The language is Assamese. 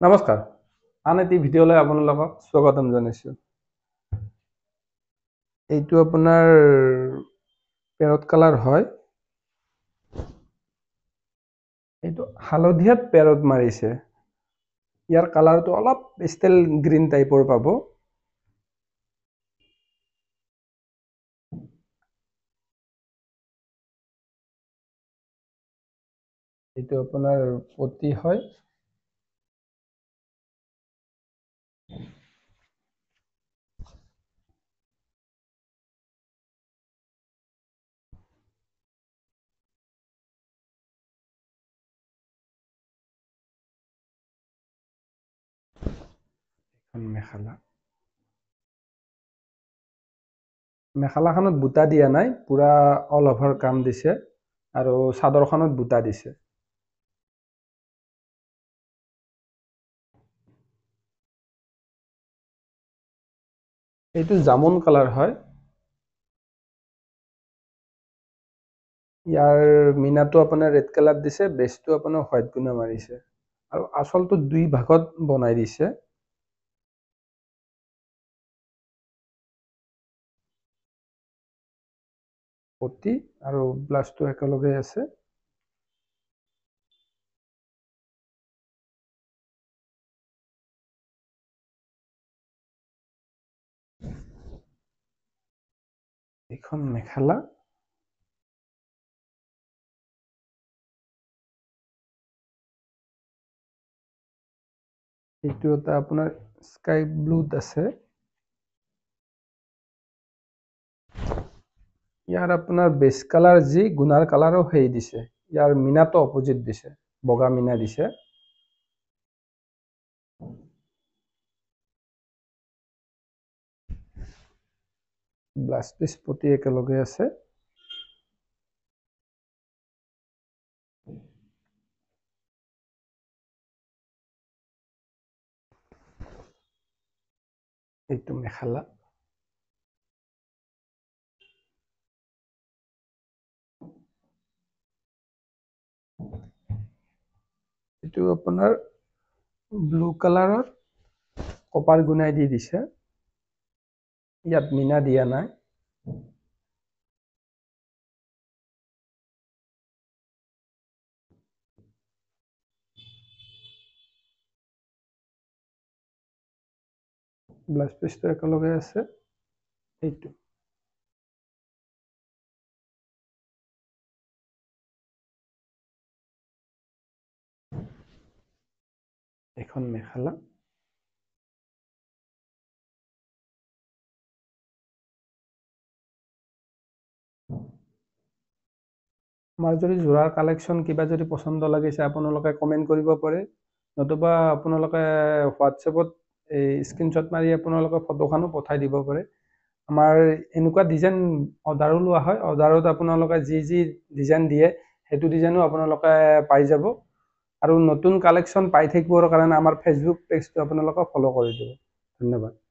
নমস্কাৰ, আন এটি ভিডিঅ'লৈ আপোনালোকক স্বাগতম জনাইছোঁ। এইটো আপোনাৰ পেৰট কালাৰ হয়। এইটো হালধীয়াত পেৰট মাৰিছে। ইয়াৰ কালাৰটো অলপ পেষ্টেল গ্ৰীণ টাইপৰ পাব। এইটো আপোনাৰ পটি হয়। মেখেলাখনত বুটা দিয়া নাই, পুৰা অল অভাৰ কাম দিছে আৰু চাদৰখনত বুটা দিছে। এইটো জামুন কালাৰ হয়। ইয়াৰ মিনাটো আপোনাৰ ৰেড কালাৰ দিছে, বেছটো আপোনাৰ হোৱাইট গুণা মাৰিছে আৰু আঁচলটো দুই ভাগত বনাই দিছে। পটি আৰু ব্লাউজটো একেলগে আছে। এখন মেখেলা। এইটো এটা আপোনাৰ স্কাই ব্লুত আছে। ইয়াৰ আপোনাৰ বেছ কালাৰ যি গুণাৰ কালাৰো সেই দিছে। ইয়াৰ মিনাটো অপজিট দিছে, বগা মিনা দিছে। ব্লাউজ পিচ পটি একেলগে আছে। এইটো মেখেলা। এইটো আপোনাৰ ব্লু কালাৰৰ কপাৰ গুণাই দি দিছে। ইয়াত মিনা দিয়া নাই। ব্লাউজ পিচটো একেলগে আছে। এইটো এখন মেখেলা। আমাৰ যদি যোৰাৰ কালেকশ্যন কিবা যদি পচন্দ লাগিছে আপোনালোকে কমেণ্ট কৰিব পাৰে, নতুবা আপোনালোকে হোৱাটছএপত এই স্ক্ৰীনশ্বট মাৰি আপোনালোকে ফটোখনো পঠাই দিব পাৰে। আমাৰ এনেকুৱা ডিজাইন অৰ্ডাৰো লোৱা হয়। অৰ্ডাৰত আপোনালোকে যি যি ডিজাইন দিয়ে সেইটো ডিজাইনো আপোনালোকে পাই যাব। আৰু নতুন কালেকশ্যন পাই থাকিবৰ কাৰণে আমাৰ ফেচবুক পেজটো আপোনালোকে ফ'ল' কৰি দিব। ধন্যবাদ।